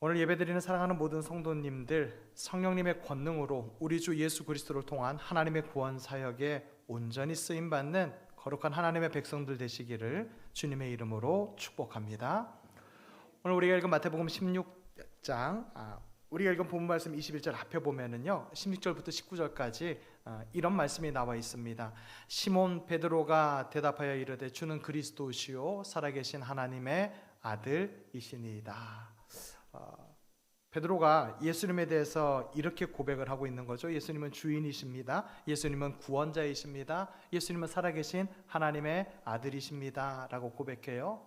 오늘 예배드리는 사랑하는 모든 성도님들, 성령님의 권능으로 우리 주 예수 그리스도를 통한 하나님의 구원 사역에 온전히 쓰임받는 거룩한 하나님의 백성들 되시기를 주님의 이름으로 축복합니다. 오늘 우리가 읽은 마태복음 16장, 우리가 읽은 본문 말씀 21절 앞에 보면은요, 16절부터 19절까지 이런 말씀이 나와 있습니다. 시몬 베드로가 대답하여 이르되 주는 그리스도시요 살아계신 하나님의 아들이시니이다. 베드로가 예수님에 대해서 이렇게 고백을 하고 있는 거죠. 예수님은 주인이십니다. 예수님은 구원자이십니다. 예수님은 살아계신 하나님의 아들이십니다 라고 고백해요.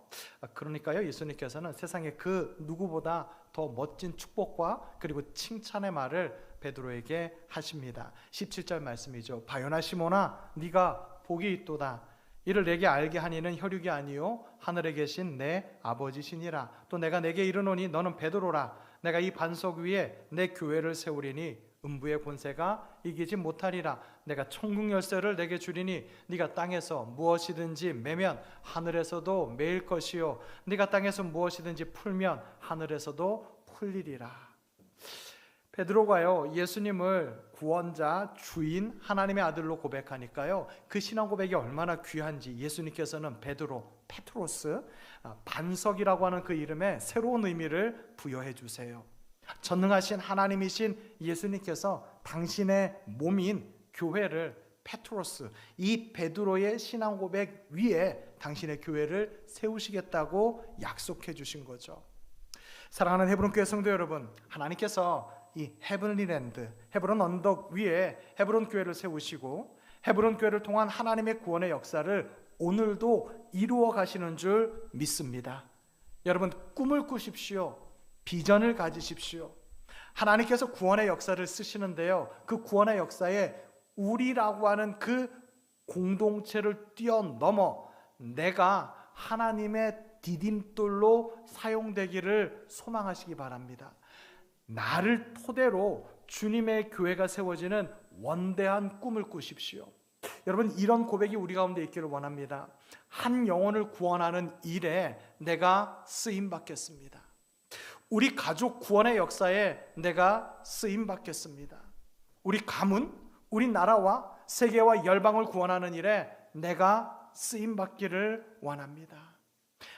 그러니까요, 예수님께서는 세상에 그 누구보다 더 멋진 축복과 그리고 칭찬의 말을 베드로에게 하십니다. 17절 말씀이죠. 바요나 시몬아, 네가 복이 있도다. 이를 내게 알게 하니는 혈육이 아니요 하늘에 계신 내 아버지시니라. 또 내가 내게 이르노니 너는 베드로라. 내가 이 반석 위에 내 교회를 세우리니 음부의 권세가 이기지 못하리라. 내가 천국 열쇠를 내게 주리니 네가 땅에서 무엇이든지 매면 하늘에서도 매일 것이요 네가 땅에서 무엇이든지 풀면 하늘에서도 풀리리라. 베드로가요, 예수님을 구원자, 주인, 하나님의 아들로 고백하니까요, 그 신앙 고백이 얼마나 귀한지 예수님께서는 베드로, 페트로스, 반석이라고 하는 그 이름에 새로운 의미를 부여해 주세요. 전능하신 하나님이신 예수님께서 당신의 몸인 교회를 페트로스, 이 베드로의 신앙 고백 위에 당신의 교회를 세우시겠다고 약속해 주신 거죠. 사랑하는 헤브론 교회 성도 여러분, 하나님께서 이 헤븐리랜드, 헤브론 언덕 위에 헤브론 교회를 세우시고 헤브론 교회를 통한 하나님의 구원의 역사를 오늘도 이루어 가시는 줄 믿습니다. 여러분, 꿈을 꾸십시오. 비전을 가지십시오. 하나님께서 구원의 역사를 쓰시는데요, 그 구원의 역사에 우리라고 하는 그 공동체를 뛰어넘어 내가 하나님의 디딤돌로 사용되기를 소망하시기 바랍니다. 나를 토대로 주님의 교회가 세워지는 원대한 꿈을 꾸십시오. 여러분, 이런 고백이 우리 가운데 있기를 원합니다. 한 영혼을 구원하는 일에 내가 쓰임 받겠습니다. 우리 가족 구원의 역사에 내가 쓰임 받겠습니다. 우리 가문, 우리 나라와 세계와 열방을 구원하는 일에 내가 쓰임 받기를 원합니다.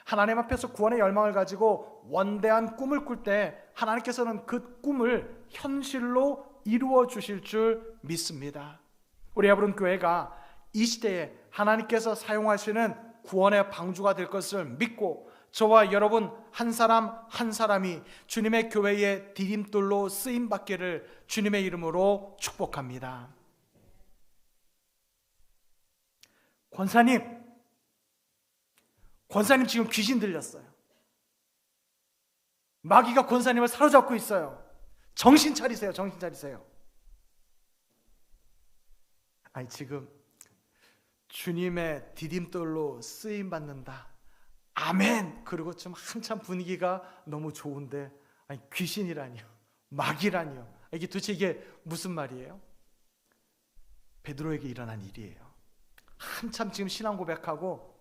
하나님 앞에서 구원의 열망을 가지고 원대한 꿈을 꿀 때 하나님께서는 그 꿈을 현실로 이루어 주실 줄 믿습니다. 우리 헤브론 교회가 이 시대에 하나님께서 사용하시는 구원의 방주가 될 것을 믿고 저와 여러분 한 사람 한 사람이 주님의 교회의 디딤돌로 쓰임 받기를 주님의 이름으로 축복합니다. 권사님 지금 귀신 들렸어요. 마귀가 권사님을 사로잡고 있어요. 정신 차리세요. 정신 차리세요. 아니, 지금 주님의 디딤돌로 쓰임 받는다. 아멘. 그리고 좀 한참 분위기가 너무 좋은데, 아니, 귀신이라니요, 마귀라니요. 이게 도대체 이게 무슨 말이에요? 베드로에게 일어난 일이에요. 한참 지금 신앙 고백하고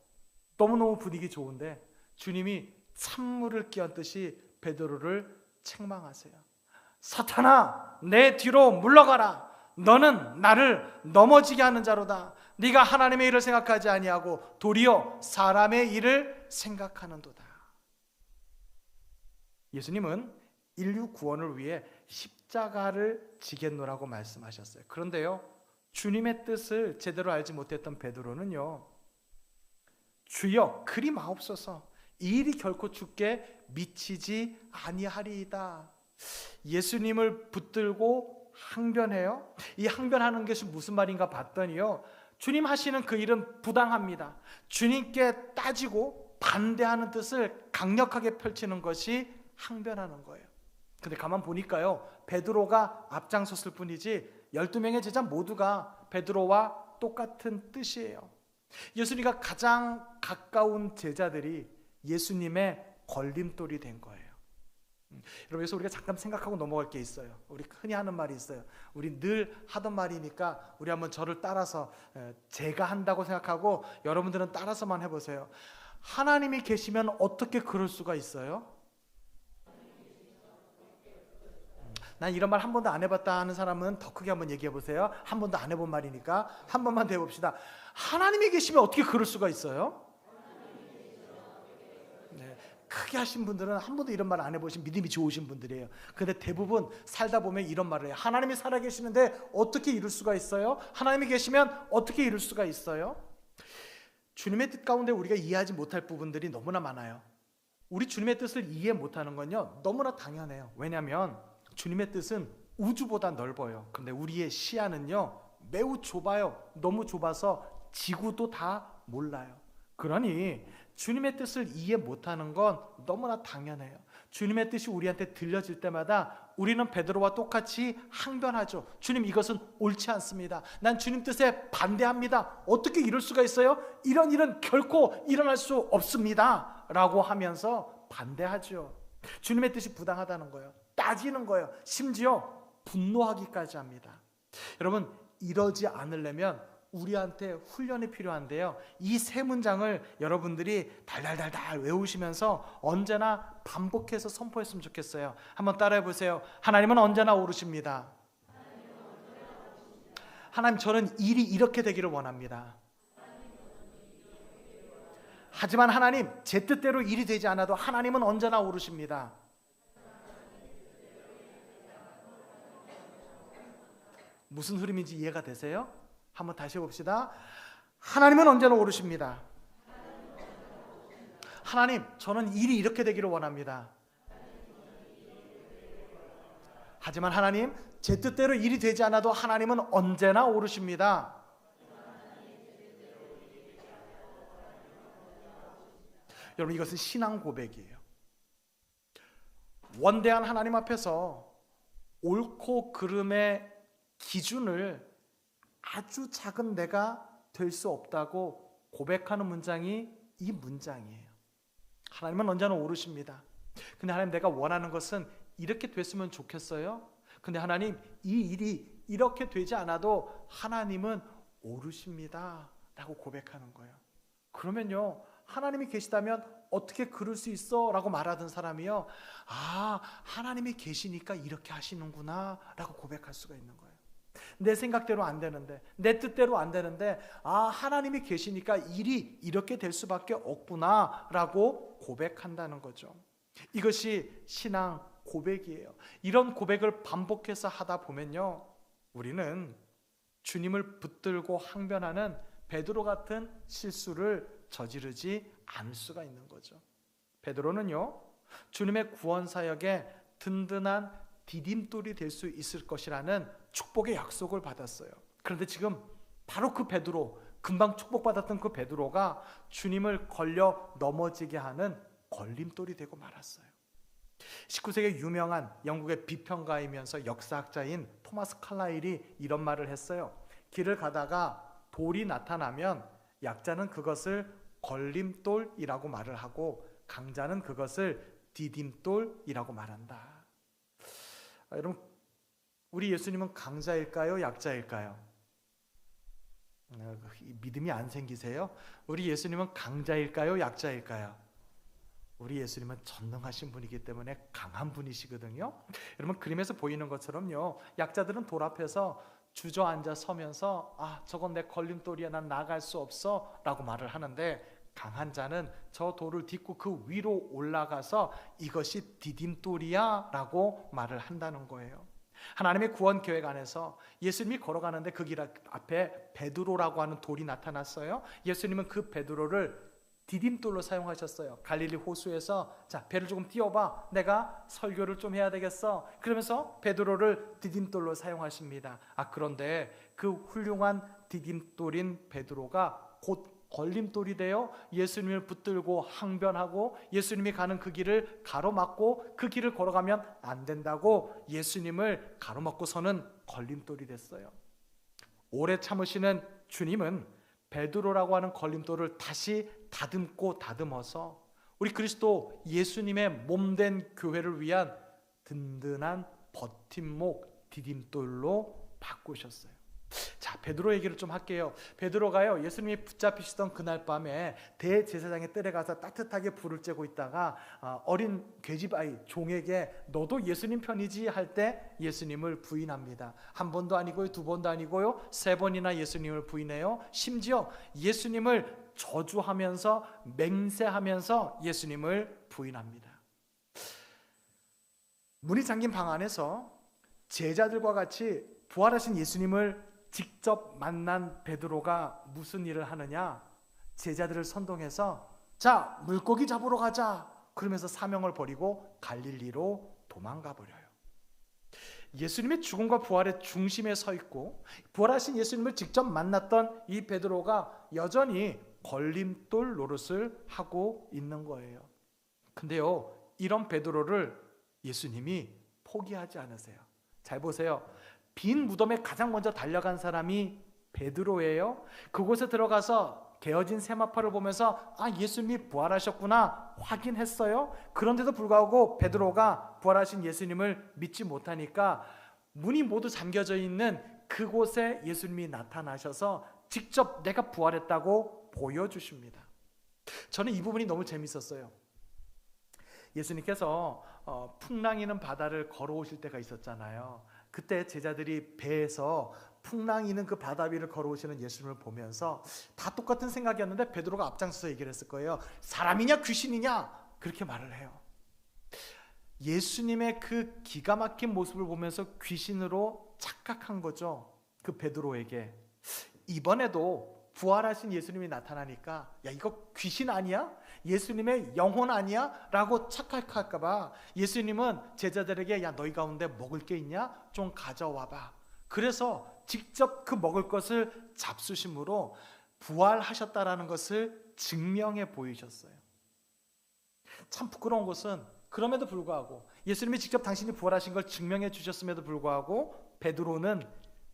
너무너무 분위기 좋은데 주님이 찬물을 끼얹듯이 베드로를 책망하세요. 사탄아, 내 뒤로 물러가라. 너는 나를 넘어지게 하는 자로다. 네가 하나님의 일을 생각하지 아니하고 도리어 사람의 일을 생각하는도다. 예수님은 인류 구원을 위해 십자가를 지겠노라고 말씀하셨어요. 그런데요, 주님의 뜻을 제대로 알지 못했던 베드로는요, 주여 그리 마옵소서, 이 일이 결코 주께 미치지 아니하리이다. 예수님을 붙들고 항변해요. 이 항변하는 것이 무슨 말인가 봤더니요, 주님 하시는 그 일은 부당합니다. 주님께 따지고 반대하는 뜻을 강력하게 펼치는 것이 항변하는 거예요. 근데 가만 보니까요, 베드로가 앞장섰을 뿐이지 12명의 제자 모두가 베드로와 똑같은 뜻이에요. 예수님과 가장 가까운 제자들이 예수님의 걸림돌이 된 거예요. 여러분, 여기서 우리가 잠깐 생각하고 넘어갈 게 있어요. 우리 흔히 하는 말이 있어요. 우리 늘 하던 말이니까 우리 한번 저를 따라서, 제가 한다고 생각하고 여러분들은 따라서만 해보세요. 하나님이 계시면 어떻게 그럴 수가 있어요? 난 이런 말 한 번도 안 해봤다 하는 사람은 더 크게 한번 얘기해 보세요. 한 번도 안 해본 말이니까 한 번만 더 해봅시다. 하나님이 계시면 어떻게 그럴 수가 있어요? 네, 크게 하신 분들은 한 번도 이런 말 안 해보신 믿음이 좋으신 분들이에요. 근데 대부분 살다 보면 이런 말을 해요. 하나님이 살아계시는데 어떻게 이룰 수가 있어요? 하나님이 계시면 어떻게 이룰 수가 있어요? 주님의 뜻 가운데 우리가 이해하지 못할 부분들이 너무나 많아요. 우리 주님의 뜻을 이해 못하는 건요 너무나 당연해요. 왜냐하면 주님의 뜻은 우주보다 넓어요. 그런데 우리의 시야는요 매우 좁아요. 너무 좁아서 지구도 다 몰라요. 그러니 주님의 뜻을 이해 못하는 건 너무나 당연해요. 주님의 뜻이 우리한테 들려질 때마다 우리는 베드로와 똑같이 항변하죠. 주님, 이것은 옳지 않습니다. 난 주님 뜻에 반대합니다. 어떻게 이럴 수가 있어요? 이런 일은 결코 일어날 수 없습니다 라고 하면서 반대하죠. 주님의 뜻이 부당하다는 거예요. 따지는 거예요. 심지어 분노하기까지 합니다. 여러분, 이러지 않으려면 우리한테 훈련이 필요한데요. 이 세 문장을 여러분들이 달달달달 외우시면서 언제나 반복해서 선포했으면 좋겠어요. 한번 따라해 보세요. 하나님은 언제나 오르십니다. 하나님, 저는 일이 이렇게 되기를 원합니다. 하지만 하나님, 제 뜻대로 일이 되지 않아도 하나님은 언제나 오르십니다. 무슨 흐름인지 이해가 되세요? 한번 다시 해봅시다. 하나님은 언제나 오르십니다. 하나님, 저는 일이 이렇게 되기를 원합니다. 하지만 하나님, 제 뜻대로 일이 되지 않아도 하나님은 언제나 오르십니다. 여러분, 이것은 신앙 고백이에요. 원대한 하나님 앞에서 옳고 그름의 기준을 아주 작은 내가 될 수 없다고 고백하는 문장이 이 문장이에요. 하나님은 언제나 오르십니다. 근데 하나님, 내가 원하는 것은 이렇게 됐으면 좋겠어요. 근데 하나님, 이 일이 이렇게 되지 않아도 하나님은 오르십니다 라고 고백하는 거예요. 그러면요, 하나님이 계시다면 어떻게 그럴 수 있어? 라고 말하던 사람이요, 아, 하나님이 계시니까 이렇게 하시는구나 라고 고백할 수가 있는 거예요. 내 생각대로 안 되는데, 내 뜻대로 안 되는데, 아, 하나님이 계시니까 일이 이렇게 될 수밖에 없구나 라고 고백한다는 거죠. 이것이 신앙 고백이에요. 이런 고백을 반복해서 하다 보면요, 우리는 주님을 붙들고 항변하는 베드로 같은 실수를 저지르지 않을 수가 있는 거죠. 베드로는요, 주님의 구원 사역에 든든한 디딤돌이 될 수 있을 것이라는 축복의 약속을 받았어요. 그런데 지금 바로 그 베드로, 금방 축복받았던 그 베드로가 주님을 걸려 넘어지게 하는 걸림돌이 되고 말았어요. 19세기 유명한 영국의 비평가이면서 역사학자인 토마스 칼라일이 이런 말을 했어요. 길을 가다가 돌이 나타나면 약자는 그것을 걸림돌이라고 말을 하고 강자는 그것을 디딤돌이라고 말한다. 여러분, 우리 예수님은 강자일까요? 약자일까요? 믿음이 안 생기세요? 우리 예수님은 강자일까요? 약자일까요? 우리 예수님은 전능하신 분이기 때문에 강한 분이시거든요. 여러분, 그림에서 보이는 것처럼요, 약자들은 돌 앞에서 주저앉아 서면서, 아, 저건 내 걸림돌이야, 난 나갈 수 없어 라고 말을 하는데, 강한 자는 저 돌을 딛고 그 위로 올라가서 이것이 디딤돌이야 라고 말을 한다는 거예요. 하나님의 구원 계획 안에서 예수님이 걸어가는데 그 길 앞에 베드로라고 하는 돌이 나타났어요. 예수님은 그 베드로를 디딤돌로 사용하셨어요. 갈릴리 호수에서, 자, 배를 조금 띄워봐, 내가 설교를 좀 해야 되겠어. 그러면서 베드로를 디딤돌로 사용하십니다. 그런데 그 훌륭한 디딤돌인 베드로가 곧 걸림돌이 되어 예수님을 붙들고 항변하고 예수님이 가는 그 길을 가로막고 그 길을 걸어가면 안 된다고 예수님을 가로막고 서는 걸림돌이 됐어요. 오래 참으시는 주님은 베드로라고 하는 걸림돌을 다시 다듬고 다듬어서 우리 그리스도 예수님의 몸된 교회를 위한 든든한 버팀목 디딤돌로 바꾸셨어요. 자, 베드로 얘기를 좀 할게요. 베드로가요, 예수님이 붙잡히시던 그날 밤에 대제사장의 뜰에 가서 따뜻하게 불을 쬐고 있다가 어린 계집아이 종에게 너도 예수님 편이지 할 때 예수님을 부인합니다. 한 번도 아니고요, 두 번도 아니고요, 세 번이나 예수님을 부인해요. 심지어 예수님을 저주하면서 맹세하면서 예수님을 부인합니다. 문이 잠긴 방 안에서 제자들과 같이 부활하신 예수님을 직접 만난 베드로가 무슨 일을 하느냐? 제자들을 선동해서 자, 물고기 잡으러 가자. 그러면서 사명을 버리고 갈릴리로 도망가 버려요. 예수님의 죽음과 부활의 중심에 서 있고 부활하신 예수님을 직접 만났던 이 베드로가 여전히 걸림돌 노릇을 하고 있는 거예요. 근데요, 이런 베드로를 예수님이 포기하지 않으세요. 잘 보세요. 빈 무덤에 가장 먼저 달려간 사람이 베드로예요. 그곳에 들어가서 개어진 세마포를 보면서 예수님이 부활하셨구나 확인했어요. 그런데도 불구하고 베드로가 부활하신 예수님을 믿지 못하니까 문이 모두 잠겨져 있는 그곳에 예수님이 나타나셔서 직접 내가 부활했다고 보여주십니다. 저는 이 부분이 너무 재밌었어요. 예수님께서 풍랑이는 바다를 걸어오실 때가 있었잖아요. 그때 제자들이 배에서 풍랑이는 그 바다 위를 걸어오시는 예수님을 보면서 다 똑같은 생각이었는데 베드로가 앞장서서 얘기를 했을 거예요. 사람이냐 귀신이냐? 그렇게 말을 해요. 예수님의 그 기가 막힌 모습을 보면서 귀신으로 착각한 거죠. 그 베드로에게. 이번에도 부활하신 예수님이 나타나니까 야, 이거 귀신 아니야? 예수님의 영혼 아니야? 라고 착각할까 봐 예수님은 제자들에게 야, 너희 가운데 먹을 게 있냐? 좀 가져와 봐. 그래서 직접 그 먹을 것을 잡수심으로 부활하셨다라는 것을 증명해 보이셨어요. 참 부끄러운 것은 그럼에도 불구하고 예수님이 직접 당신이 부활하신 걸 증명해 주셨음에도 불구하고 베드로는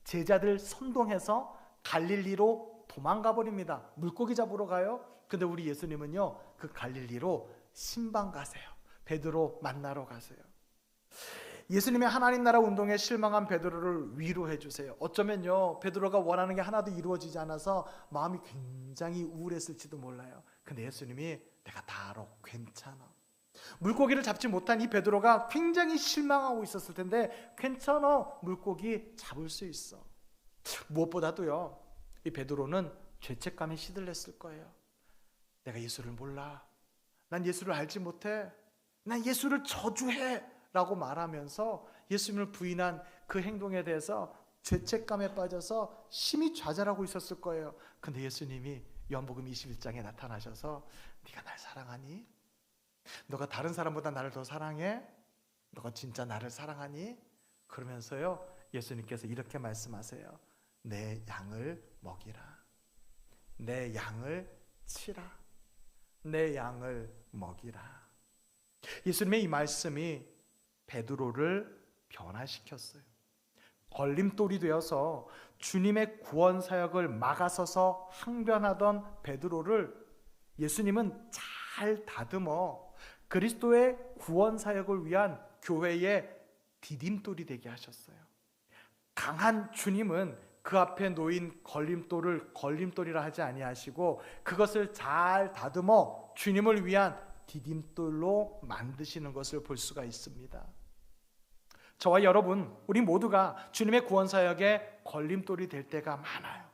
제자들 선동해서 갈릴리로 도망가 버립니다. 물고기 잡으러 가요. 근데 우리 예수님은요, 그 갈릴리로 신방 가세요. 베드로 만나러 가세요. 예수님의 하나님 나라 운동에 실망한 베드로를 위로해 주세요. 어쩌면요, 베드로가 원하는 게 하나도 이루어지지 않아서 마음이 굉장히 우울했을지도 몰라요. 근데 예수님이 내가 다 알아. 괜찮아. 물고기를 잡지 못한 이 베드로가 굉장히 실망하고 있었을 텐데 괜찮아. 물고기 잡을 수 있어. 무엇보다도요, 이 베드로는 죄책감에 시들렸을 거예요. 내가 예수를 몰라. 난 예수를 알지 못해. 난 예수를 저주해. 라고 말하면서 예수님을 부인한 그 행동에 대해서 죄책감에 빠져서 심히 좌절하고 있었을 거예요. 근데 예수님이 요한복음 21장에 나타나셔서 네가 날 사랑하니? 너가 다른 사람보다 나를 더 사랑해? 너가 진짜 나를 사랑하니? 그러면서요, 예수님께서 이렇게 말씀하세요. 내 양을 먹이라. 내 양을 치라. 내 양을 먹이라. 예수님의 이 말씀이 베드로를 변화시켰어요. 걸림돌이 되어서 주님의 구원 사역을 막아서서 항변하던 베드로를 예수님은 잘 다듬어 그리스도의 구원 사역을 위한 교회의 디딤돌이 되게 하셨어요. 강한 주님은 그 앞에 놓인 걸림돌을 걸림돌이라 하지 아니하시고 그것을 잘 다듬어 주님을 위한 디딤돌로 만드시는 것을 볼 수가 있습니다. 저와 여러분, 우리 모두가 주님의 구원 사역에 걸림돌이 될 때가 많아요.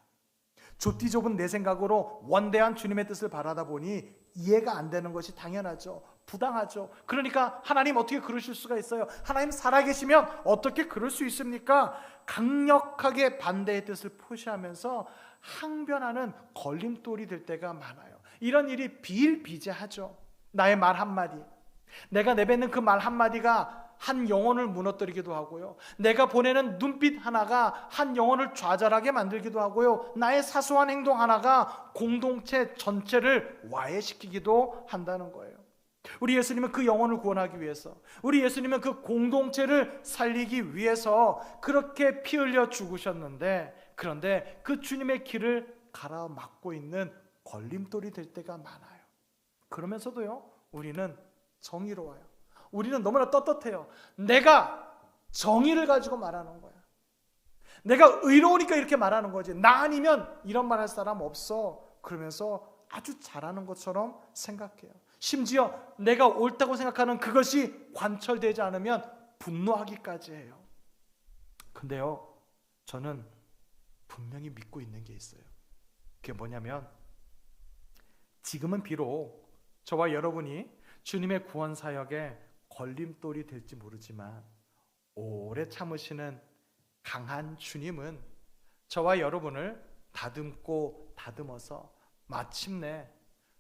좁디 좁은 내 생각으로 원대한 주님의 뜻을 바라다 보니 이해가 안 되는 것이 당연하죠. 부당하죠. 그러니까 하나님 어떻게 그러실 수가 있어요? 하나님 살아계시면 어떻게 그럴 수 있습니까? 강력하게 반대의 뜻을 표시하면서 항변하는 걸림돌이 될 때가 많아요. 이런 일이 비일비재하죠. 나의 말 한마디, 내가 내뱉는 그 말 한마디가 한 영혼을 무너뜨리기도 하고요, 내가 보내는 눈빛 하나가 한 영혼을 좌절하게 만들기도 하고요, 나의 사소한 행동 하나가 공동체 전체를 와해시키기도 한다는 거예요. 우리 예수님은 그 영혼을 구원하기 위해서, 우리 예수님은 그 공동체를 살리기 위해서 그렇게 피 흘려 죽으셨는데, 그런데 그 주님의 길을 가로막고 있는 걸림돌이 될 때가 많아요. 그러면서도요, 우리는 정의로워요. 우리는 너무나 떳떳해요. 내가 정의를 가지고 말하는 거야. 내가 의로우니까 이렇게 말하는 거지. 나 아니면 이런 말 할 사람 없어. 그러면서 아주 잘하는 것처럼 생각해요. 심지어 내가 옳다고 생각하는 그것이 관철되지 않으면 분노하기까지 해요. 근데요, 저는 분명히 믿고 있는 게 있어요. 그게 뭐냐면, 지금은 비록 저와 여러분이 주님의 구원 사역에 걸림돌이 될지 모르지만, 오래 참으시는 강한 주님은 저와 여러분을 다듬고 다듬어서 마침내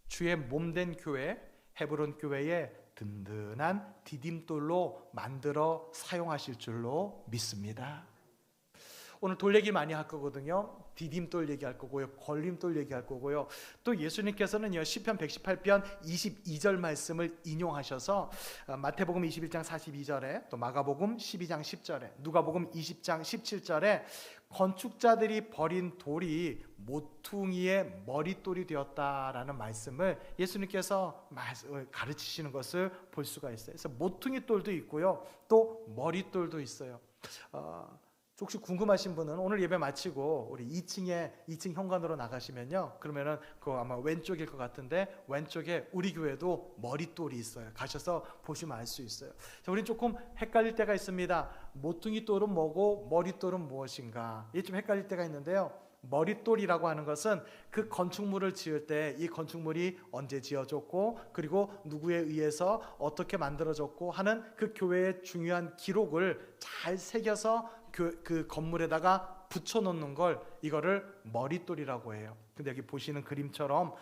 주의 몸된 교회, 헤브론 교회의 든든한 디딤돌로 만들어 사용하실 줄로 믿습니다. 오늘 돌 얘기 많이 할 거거든요. 디딤돌 얘기할 거고요, 걸림돌 얘기할 거고요. 또 예수님께서는요, 시편 118편 22절 말씀을 인용하셔서 마태복음 21장 42절에, 또 마가복음 12장 10절에, 누가복음 20장 17절에 건축자들이 버린 돌이 모퉁이의 머릿돌이 되었다라는 말씀을 예수님께서 가르치시는 것을 볼 수가 있어요. 그래서 모퉁이 돌도 있고요, 또 머릿돌도 있어요. 혹시 궁금하신 분은 오늘 예배 마치고 우리 2층 현관으로 나가시면요, 그러면은 그거 아마 왼쪽일 것 같은데, 왼쪽에 우리 교회도 머릿돌이 있어요. 가셔서 보시면 알 수 있어요. 자, 우리는 조금 헷갈릴 때가 있습니다. 모퉁이 돌은 뭐고 머릿돌은 무엇인가, 이게 좀 헷갈릴 때가 있는데요. 머릿돌이라고 하는 것은 그 건축물을 지을 때 이 건축물이 언제 지어졌고, 그리고 누구에 의해서 어떻게 만들어졌고 하는 그 교회의 중요한 기록을 잘 새겨서 그 건물에다가 붙여놓는 걸, 이거를 머릿돌이라고 해요. 근데 여기 보시는 그림처럼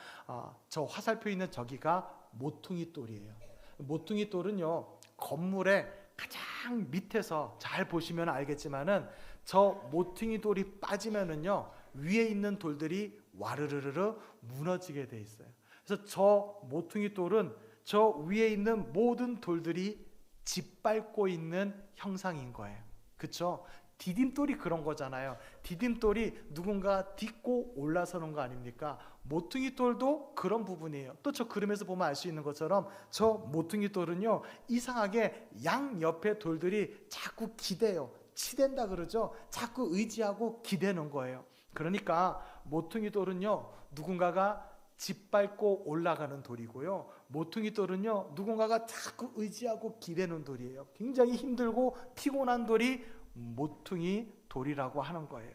저 화살표 있는 저기가 모퉁이 돌이에요. 모퉁이 돌은요, 건물의 가장 밑에서, 잘 보시면 알겠지만은 저 모퉁이 돌이 빠지면은요, 위에 있는 돌들이 와르르르 무너지게 돼 있어요. 그래서 저 모퉁이 돌은 저 위에 있는 모든 돌들이 짓밟고 있는 형상인 거예요. 그렇죠? 디딤돌이 그런 거잖아요. 디딤돌이 누군가 딛고 올라서는 거 아닙니까? 모퉁이 돌도 그런 부분이에요. 또 저 그림에서 보면 알 수 있는 것처럼 저 모퉁이 돌은요, 이상하게 양 옆에 돌들이 자꾸 기대요. 치댄다 그러죠. 자꾸 의지하고 기대는 거예요. 그러니까 모퉁이 돌은요, 누군가가 짓밟고 올라가는 돌이고요, 모퉁이 돌은요, 누군가가 자꾸 의지하고 기대는 돌이에요. 굉장히 힘들고 피곤한 돌이 모퉁이 돌이라고 하는 거예요.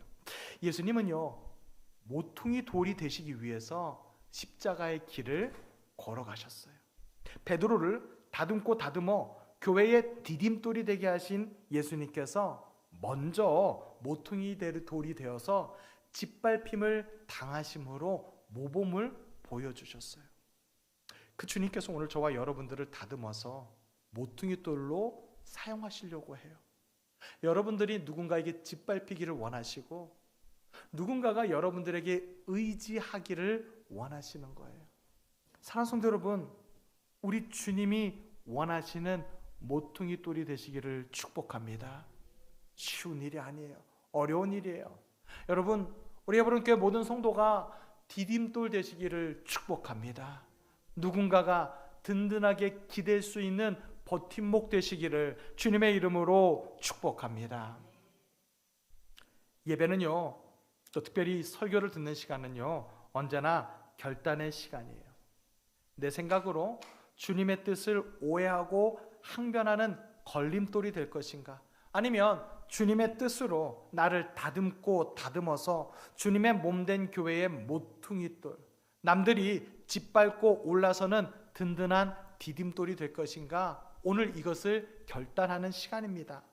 예수님은요, 모퉁이 돌이 되시기 위해서 십자가의 길을 걸어가셨어요. 베드로를 다듬고 다듬어 교회의 디딤돌이 되게 하신 예수님께서 먼저 모퉁이 돌이 되어서 짓밟힘을 당하심으로 모범을 보여주셨어요. 그 주님께서 오늘 저와 여러분들을 다듬어서 모퉁이 돌로 사용하시려고 해요. 여러분들이 누군가에게 짓밟히기를 원하시고, 누군가가 여러분들에게 의지하기를 원하시는 거예요. 사랑하는 성도 여러분, 우리 주님이 원하시는 모퉁이 돌이 되시기를 축복합니다. 쉬운 일이 아니에요. 어려운 일이에요. 여러분, 우리 헤브론 교회 모든 성도가 디딤돌 되시기를 축복합니다. 누군가가 든든하게 기댈 수 있는 버팀목 되시기를 주님의 이름으로 축복합니다. 예배는요, 또 특별히 설교를 듣는 시간은요, 언제나 결단의 시간이에요. 내 생각으로 주님의 뜻을 오해하고 항변하는 걸림돌이 될 것인가, 아니면 주님의 뜻으로 나를 다듬고 다듬어서 주님의 몸된 교회의 모퉁이돌, 남들이 짓밟고 올라서는 든든한 디딤돌이 될 것인가, 오늘 이것을 결단하는 시간입니다.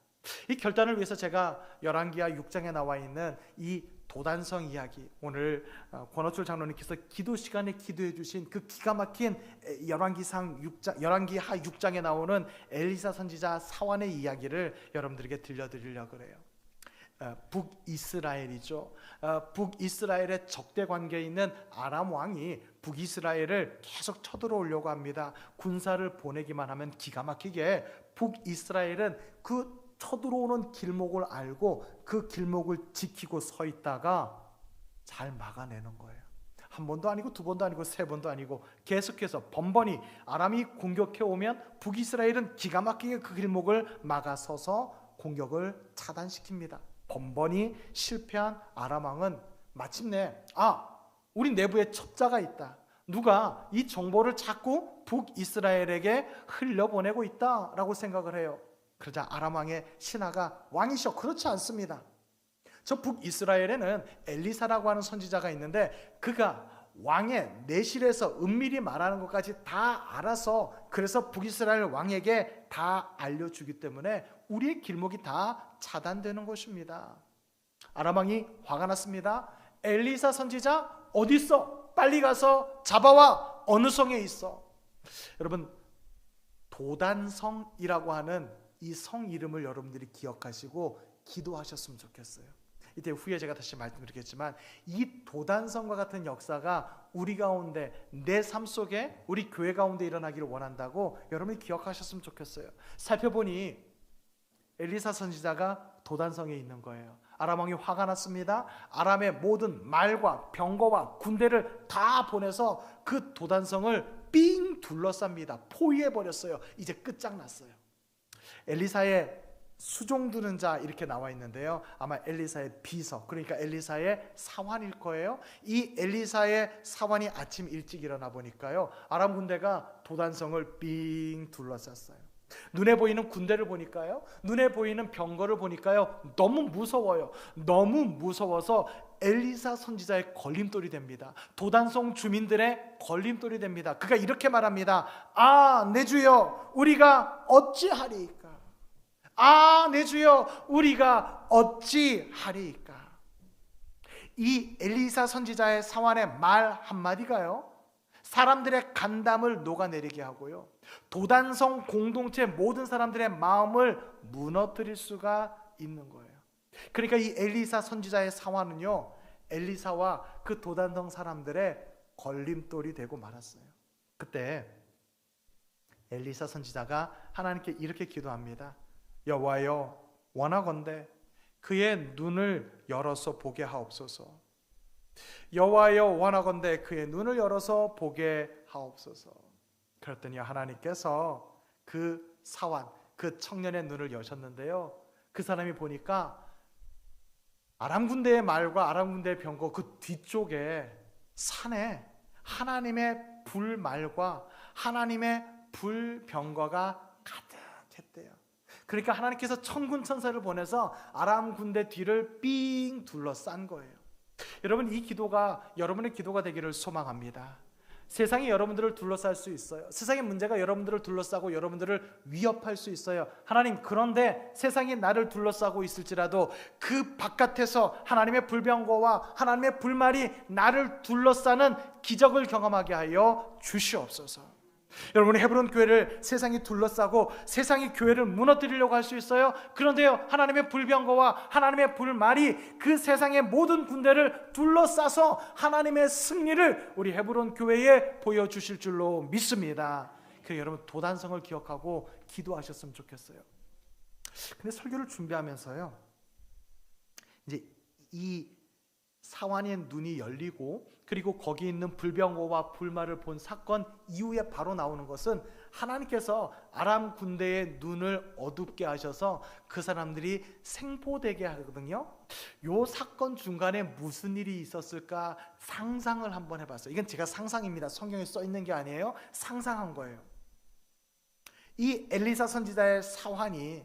이 결단을 위해서 제가 열왕기하 6장에 나와 있는 이 도단성 이야기, 오늘 권호철 장로님께서 기도 시간에 기도해 주신 그 기가 막힌 열왕기하 6장에 나오는 엘리사 선지자 사환의 이야기를 여러분들에게 들려드리려고 그래요. 북이스라엘이죠. 북이스라엘의 적대 관계에 있는 아람 왕이 북이스라엘을 계속 쳐들어오려고 합니다. 군사를 보내기만 하면 기가 막히게 북이스라엘은 그 쳐들어오는 길목을 알고 그 길목을 지키고 서 있다가 잘 막아내는 거예요. 한 번도 아니고 두 번도 아니고 세 번도 아니고 계속해서 번번이 아람이 공격해 오면 북이스라엘은 기가 막히게 그 길목을 막아서서 공격을 차단시킵니다. 번번이 실패한 아람 왕은 마침내 우리 내부에 첩자가 있다. 누가 이 정보를 자꾸 북이스라엘에게 흘려보내고 있다라고 생각을 해요. 그러자 아람 왕의 신하가 왕이셔. 그렇지 않습니다. 저 북이스라엘에는 엘리사라고 하는 선지자가 있는데 그가 왕의 내실에서 은밀히 말하는 것까지 다 알아서 그래서 북이스라엘 왕에게 다 알려주기 때문에 우리의 길목이 다 차단되는 것입니다. 아람 왕이 화가 났습니다. 엘리사 선지자 어디 있어? 빨리 가서 잡아와. 어느 성에 있어? 여러분, 도단성이라고 하는 이 성 이름을 여러분들이 기억하시고 기도하셨으면 좋겠어요. 이때 후에 제가 다시 말씀드리겠지만 이 도단성과 같은 역사가 우리 가운데, 내 삶 속에, 우리 교회 가운데 일어나기를 원한다고 여러분이 기억하셨으면 좋겠어요. 살펴보니 엘리사 선지자가 도단성에 있는 거예요. 아람 왕이 화가 났습니다. 아람의 모든 말과 병거와 군대를 다 보내서 그 도단성을 삥 둘러쌉니다. 포위해버렸어요. 이제 끝장났어요. 엘리사의 수종 두는 자 이렇게 나와 있는데요. 아마 엘리사의 비서, 그러니까 엘리사의 사환일 거예요. 이 엘리사의 사환이 아침 일찍 일어나 보니까요, 아람 군대가 도단성을 삥 둘러쌌어요. 눈에 보이는 군대를 보니까요, 눈에 보이는 병거를 보니까요, 너무 무서워요. 너무 무서워서 엘리사 선지자의 걸림돌이 됩니다. 도단성 주민들의 걸림돌이 됩니다. 그가 이렇게 말합니다. 내 주여, 우리가 어찌하리이까? 내 주여, 우리가 어찌하리이까? 이 엘리사 선지자의 사환의 말 한마디가요, 사람들의 간담을 녹아내리게 하고요, 도단성 공동체 모든 사람들의 마음을 무너뜨릴 수가 있는 거예요. 그러니까 이 엘리사 선지자의 사환은요, 엘리사와 그 도단성 사람들의 걸림돌이 되고 말았어요. 그때 엘리사 선지자가 하나님께 이렇게 기도합니다. 여호와여, 원하건대 그의 눈을 열어서 보게 하옵소서. 여호와여, 원하건대 그의 눈을 열어서 보게 하옵소서. 그랬더니 하나님께서 그 사환, 그 청년의 눈을 여셨는데요, 그 사람이 보니까 아람 군대의 말과 아람 군대의 병거 그 뒤쪽에 산에 하나님의 불말과 하나님의 불병거가 가득했대요. 그러니까 하나님께서 천군 천사를 보내서 아람 군대 뒤를 삥 둘러싼 거예요. 여러분, 이 기도가 여러분의 기도가 되기를 소망합니다. 세상이 여러분들을 둘러쌀 수 있어요. 세상의 문제가 여러분들을 둘러싸고 여러분들을 위협할 수 있어요. 하나님, 그런데 세상이 나를 둘러싸고 있을지라도 그 바깥에서 하나님의 불병거와 하나님의 불말이 나를 둘러싸는 기적을 경험하게 하여 주시옵소서. 여러분의 헤브론 교회를 세상이 둘러싸고 세상이 교회를 무너뜨리려고 할 수 있어요. 그런데요, 하나님의 불병거와 하나님의 불말이 그 세상의 모든 군대를 둘러싸서 하나님의 승리를 우리 헤브론 교회에 보여주실 줄로 믿습니다. 그래서 여러분, 도단성을 기억하고 기도하셨으면 좋겠어요. 근데 설교를 준비하면서요, 이제 이 사환의 눈이 열리고 그리고 거기 있는 불병거와 불말을 본 사건 이후에 바로 나오는 것은 하나님께서 아람 군대의 눈을 어둡게 하셔서 그 사람들이 생포되게 하거든요. 요 사건 중간에 무슨 일이 있었을까 상상을 한번 해봤어요. 이건 제가 상상입니다. 성경에 써 있는 게 아니에요. 상상한 거예요. 이 엘리사 선지자의 사환이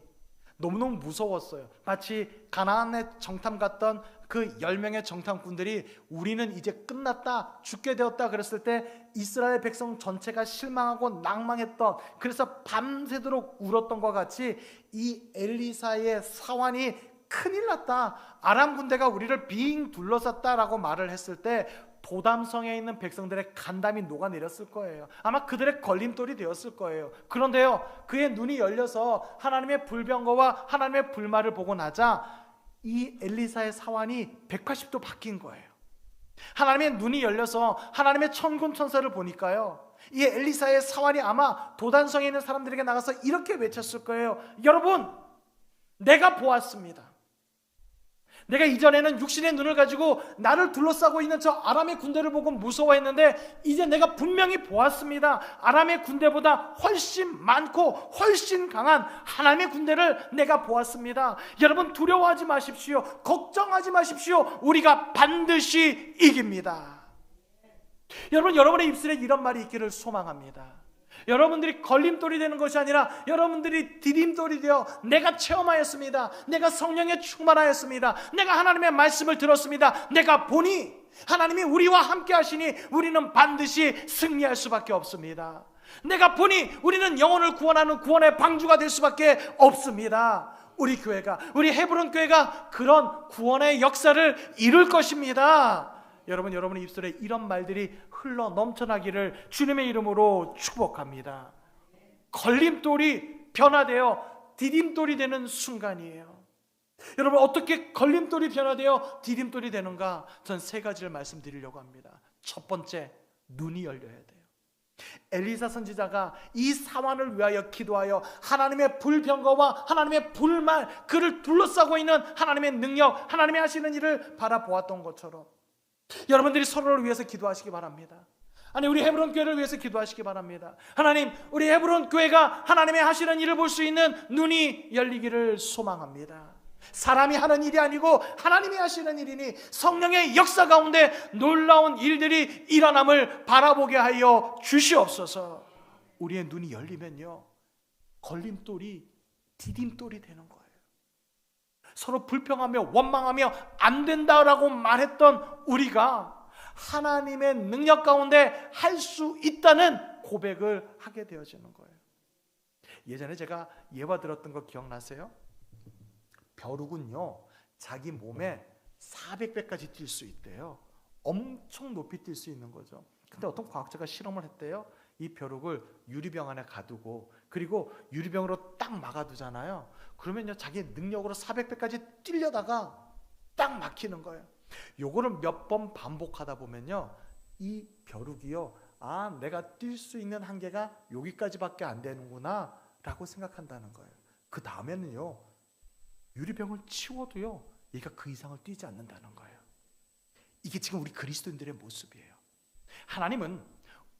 너무너무 무서웠어요. 마치 가나안에 정탐 갔던 그 10명의 정탐꾼들이 우리는 이제 끝났다, 죽게 되었다 그랬을 때 이스라엘 백성 전체가 실망하고 낭망했던, 그래서 밤새도록 울었던 것 같이 이 엘리사의 사환이 큰일 났다, 아람 군대가 우리를 빙 둘러쌌다라고 말을 했을 때 도담성에 있는 백성들의 간담이 녹아내렸을 거예요. 아마 그들의 걸림돌이 되었을 거예요. 그런데요, 그의 눈이 열려서 하나님의 불병거와 하나님의 불말을 보고 나자 이 엘리사의 사환이 180도 바뀐 거예요. 하나님의 눈이 열려서 하나님의 천군 천사를 보니까요, 이 엘리사의 사환이 아마 도단성에 있는 사람들에게 나가서 이렇게 외쳤을 거예요. 여러분, 내가 보았습니다. 내가 이전에는 육신의 눈을 가지고 나를 둘러싸고 있는 저 아람의 군대를 보고 무서워했는데 이제 내가 분명히 보았습니다. 아람의 군대보다 훨씬 많고 훨씬 강한 하나님의 군대를 내가 보았습니다. 여러분, 두려워하지 마십시오. 걱정하지 마십시오. 우리가 반드시 이깁니다. 여러분, 여러분의 입술에 이런 말이 있기를 소망합니다. 여러분들이 걸림돌이 되는 것이 아니라 여러분들이 디딤돌이 되어 내가 체험하였습니다. 내가 성령에 충만하였습니다. 내가 하나님의 말씀을 들었습니다. 내가 보니 하나님이 우리와 함께 하시니 우리는 반드시 승리할 수밖에 없습니다. 내가 보니 우리는 영혼을 구원하는 구원의 방주가 될 수밖에 없습니다. 우리 교회가, 우리 헤브론 교회가 그런 구원의 역사를 이룰 것입니다. 여러분, 여러분의 입술에 이런 말들이 흘러 넘쳐나기를 주님의 이름으로 축복합니다. 걸림돌이 변화되어 디딤돌이 되는 순간이에요. 여러분, 어떻게 걸림돌이 변화되어 디딤돌이 되는가? 전 세 가지를 말씀드리려고 합니다. 첫 번째, 눈이 열려야 돼요. 엘리사 선지자가 이 사환을 위하여 기도하여 하나님의 불병거와 하나님의 불말, 그를 둘러싸고 있는 하나님의 능력, 하나님의 하시는 일을 바라보았던 것처럼 여러분들이 서로를 위해서 기도하시기 바랍니다. 아니, 우리 헤브론 교회를 위해서 기도하시기 바랍니다. 하나님, 우리 헤브론 교회가 하나님의 하시는 일을 볼 수 있는 눈이 열리기를 소망합니다. 사람이 하는 일이 아니고 하나님이 하시는 일이니 성령의 역사 가운데 놀라운 일들이 일어남을 바라보게 하여 주시옵소서. 우리의 눈이 열리면요, 걸림돌이 디딤돌이 되는 거예요. 서로 불평하며 원망하며 안 된다라고 말했던 우리가 하나님의 능력 가운데 할 수 있다는 고백을 하게 되어지는 거예요. 예전에 제가 예화 들었던 거 기억나세요? 벼룩은요, 자기 몸에 400배까지 뛸 수 있대요. 엄청 높이 뛸 수 있는 거죠. 근데 어떤 과학자가 실험을 했대요. 이 벼룩을 유리병 안에 가두고, 그리고 유리병으로 딱 막아두잖아요. 그러면요, 자기 능력으로 400배까지 뛰려다가 딱 막히는 거예요. 요거를 몇 번 반복하다 보면요, 이 벼룩이요, 아, 내가 뛸 수 있는 한계가 여기까지밖에 안 되는구나 라고 생각한다는 거예요. 그 다음에는요, 유리병을 치워도요, 얘가 그 이상을 뛰지 않는다는 거예요. 이게 지금 우리 그리스도인들의 모습이에요. 하나님은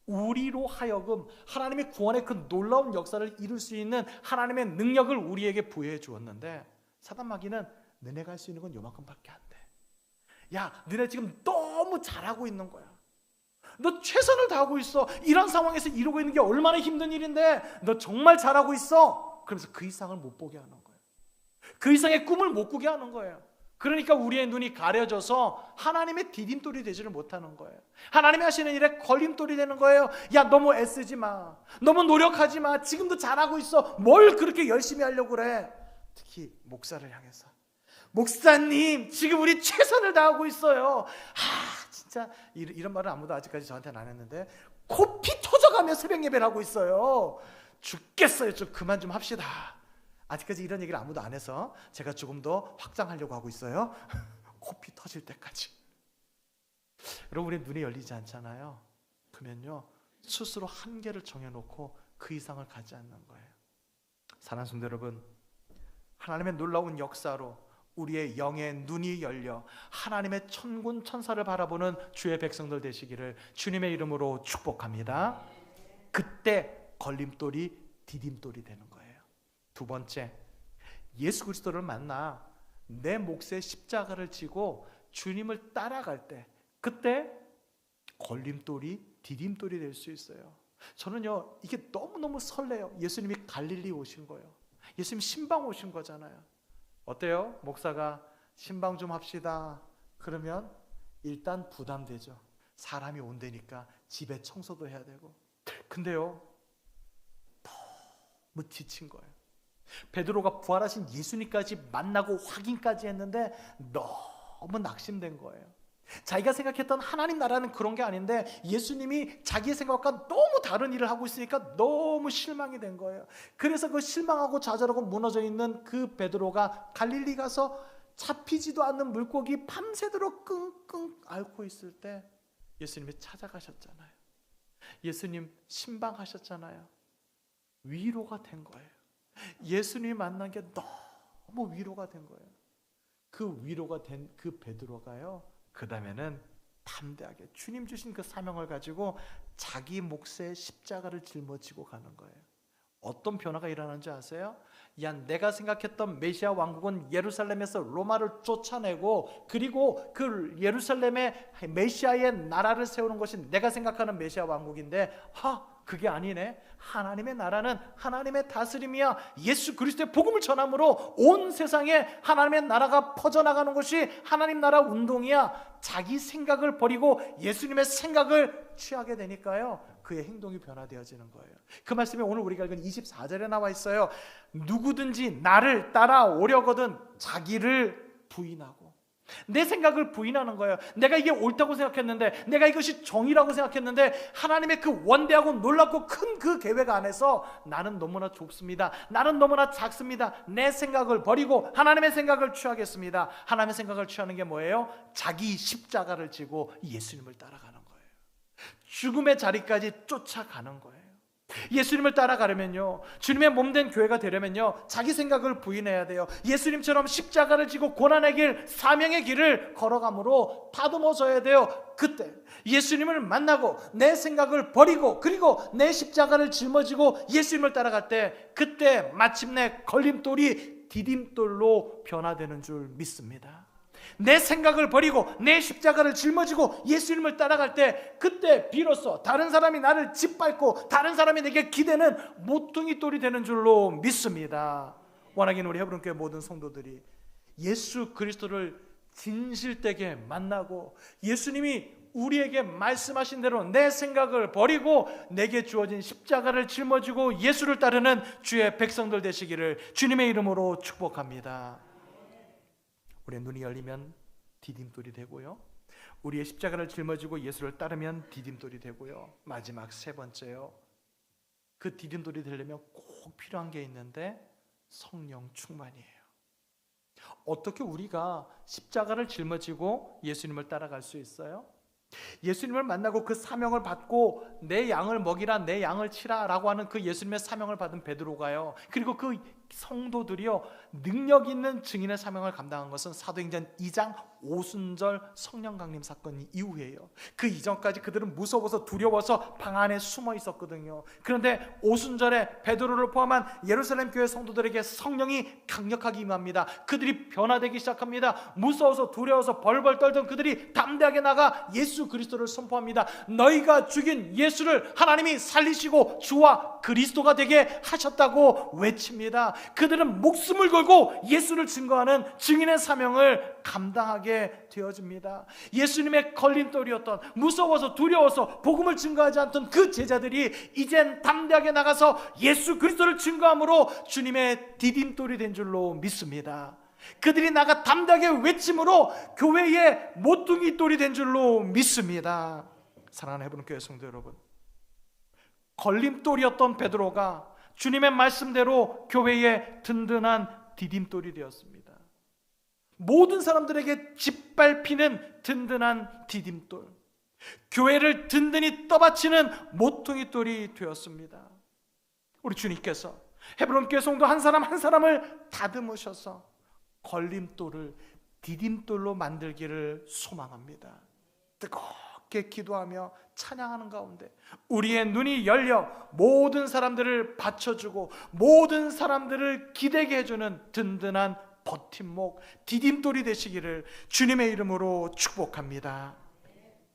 우리로 하여금 하나님의 구원의 그 놀라운 역사를 이룰 수 있는 하나님의 능력을 우리에게 부여해 주었는데, 사단 마귀는 너네가 할 수 있는 건 요만큼밖에 안 돼. 야, 너네 지금 너무 잘하고 있는 거야. 너 최선을 다하고 있어. 이런 상황에서 이루고 있는 게 얼마나 힘든 일인데 너 정말 잘하고 있어. 그러면서 그 이상을 못 보게 하는 거예요. 그 이상의 꿈을 못 꾸게 하는 거예요. 그러니까 우리의 눈이 가려져서 하나님의 디딤돌이 되지를 못하는 거예요. 하나님이 하시는 일에 걸림돌이 되는 거예요. 야, 너무 애쓰지 마. 너무 노력하지 마. 지금도 잘하고 있어. 뭘 그렇게 열심히 하려고 그래. 특히 목사를 향해서, 목사님, 지금 우리 최선을 다하고 있어요. 진짜 이런 말은 아무도 아직까지 저한테는 안 했는데 코피 터져가며 새벽 예배를 하고 있어요. 죽겠어요. 좀 그만 좀 합시다. 아직까지 이런 얘기를 아무도 안 해서 제가 조금 더 확장하려고 하고 있어요. 코피 터질 때까지. 여러분, 우리 눈이 열리지 않잖아요. 그러면요, 스스로 한계를 정해놓고 그 이상을 가지 않는 거예요. 사랑하는 성도 여러분, 하나님의 놀라운 역사로 우리의 영의 눈이 열려 하나님의 천군 천사를 바라보는 주의 백성들 되시기를 주님의 이름으로 축복합니다. 그때 걸림돌이 디딤돌이 되는 거예요. 두 번째, 예수 그리스도를 만나 내 몫에 십자가를 지고 주님을 따라갈 때, 그때 걸림돌이 디딤돌이 될 수 있어요. 저는요, 이게 너무너무 설레요. 예수님이 갈릴리 오신 거예요. 예수님 신방 오신 거잖아요. 어때요? 목사가 신방 좀 합시다 그러면 일단 부담되죠. 사람이 온다니까 집에 청소도 해야 되고. 근데요, 너무 지친 거예요. 베드로가 부활하신 예수님까지 만나고 확인까지 했는데 너무 낙심된 거예요. 자기가 생각했던 하나님 나라는 그런 게 아닌데 예수님이 자기의 생각과 너무 다른 일을 하고 있으니까 너무 실망이 된 거예요. 그래서 그 실망하고 좌절하고 무너져 있는 그 베드로가 갈릴리 가서 잡히지도 않는 물고기 밤새도록 끙끙 앓고 있을 때 예수님이 찾아가셨잖아요. 예수님 신방하셨잖아요. 위로가 된 거예요. 예수님 만난 게 너무 위로가 된 거예요. 그 위로가 된 그 베드로가요, 그 다음에는 담대하게 주님 주신 그 사명을 가지고 자기 몫의 십자가를 짊어지고 가는 거예요. 어떤 변화가 일어나는지 아세요? 야, 내가 생각했던 메시아 왕국은 예루살렘에서 로마를 쫓아내고, 그리고 그 예루살렘에 메시아의 나라를 세우는 것이 내가 생각하는 메시아 왕국인데, 그게 아니네. 하나님의 나라는 하나님의 다스림이야. 예수 그리스도의 복음을 전함으로 온 세상에 하나님의 나라가 퍼져나가는 것이 하나님 나라 운동이야. 자기 생각을 버리고 예수님의 생각을 취하게 되니까요, 그의 행동이 변화되어지는 거예요. 그 말씀이 오늘 우리가 읽은 24절에 나와 있어요. 누구든지 나를 따라오려거든 자기를 부인하고. 내 생각을 부인하는 거예요. 내가 이게 옳다고 생각했는데, 내가 이것이 정의라고 생각했는데, 하나님의 그 원대하고 놀랍고 큰 그 계획 안에서 나는 너무나 좁습니다. 나는 너무나 작습니다. 내 생각을 버리고 하나님의 생각을 취하겠습니다. 하나님의 생각을 취하는 게 뭐예요? 자기 십자가를 지고 예수님을 따라가는 거예요. 죽음의 자리까지 쫓아가는 거예요. 예수님을 따라가려면요, 주님의 몸된 교회가 되려면요, 자기 생각을 부인해야 돼요. 예수님처럼 십자가를 지고 고난의 길, 사명의 길을 걸어감으로 다듬어져야 돼요. 그때 예수님을 만나고 내 생각을 버리고, 그리고 내 십자가를 짊어지고 예수님을 따라갈 때, 그때 마침내 걸림돌이 디딤돌로 변화되는 줄 믿습니다. 내 생각을 버리고 내 십자가를 짊어지고 예수님을 따라갈 때, 그때 비로소 다른 사람이 나를 짓밟고 다른 사람이 내게 기대는 모퉁이 돌이 되는 줄로 믿습니다. 원하기는 우리 헤브론 교회 모든 성도들이 예수 그리스도를 진실되게 만나고, 예수님이 우리에게 말씀하신 대로 내 생각을 버리고 내게 주어진 십자가를 짊어지고 예수를 따르는 주의 백성들 되시기를 주님의 이름으로 축복합니다. 우리의 눈이 열리면 디딤돌이 되고요, 우리의 십자가를 짊어지고 예수를 따르면 디딤돌이 되고요, 마지막 세 번째요, 그 디딤돌이 되려면 꼭 필요한 게 있는데 성령 충만이에요. 어떻게 우리가 십자가를 짊어지고 예수님을 따라갈 수 있어요? 예수님을 만나고 그 사명을 받고 내 양을 먹이라, 내 양을 치라 라고 하는 그 예수님의 사명을 받은 베드로가요, 그리고 그 성도들이요, 능력 있는 증인의 사명을 감당한 것은 사도행전 2장 오순절 성령 강림 사건 이후에요. 그 이전까지 그들은 무서워서 두려워서 방 안에 숨어 있었거든요. 그런데 오순절에 베드로를 포함한 예루살렘 교회 성도들에게 성령이 강력하게 임합니다. 그들이 변화되기 시작합니다. 무서워서 두려워서 벌벌 떨던 그들이 담대하게 나가 예수 그리스도를 선포합니다. 너희가 죽인 예수를 하나님이 살리시고 주와 그리스도가 되게 하셨다고 외칩니다. 그들은 목숨을 걸고 예수를 증거하는 증인의 사명을 감당하게 되어집니다. 예수님의 걸림돌이었던, 무서워서 두려워서 복음을 증거하지 않던 그 제자들이 이젠 담대하게 나가서 예수 그리스도를 증거함으로 주님의 디딤돌이 된 줄로 믿습니다. 그들이 나가 담대하게 외침으로 교회의 모퉁이 돌이 된 줄로 믿습니다. 사랑하는 헤브론 교회 성도 여러분, 걸림돌이었던 베드로가 주님의 말씀대로 교회의 든든한 디딤돌이 되었습니다. 모든 사람들에게 짓밟히는 든든한 디딤돌, 교회를 든든히 떠받치는 모퉁이 돌이 되었습니다. 우리 주님께서 헤브론 교회 성도 한 사람 한 사람을 다듬으셔서 걸림돌을 디딤돌로 만들기를 소망합니다. 뜨겁게 기도하며 찬양하는 가운데 우리의 눈이 열려 모든 사람들을 받쳐주고 모든 사람들을 기대게 해주는 든든한 버팀목, 디딤돌이 되시기를 주님의 이름으로 축복합니다.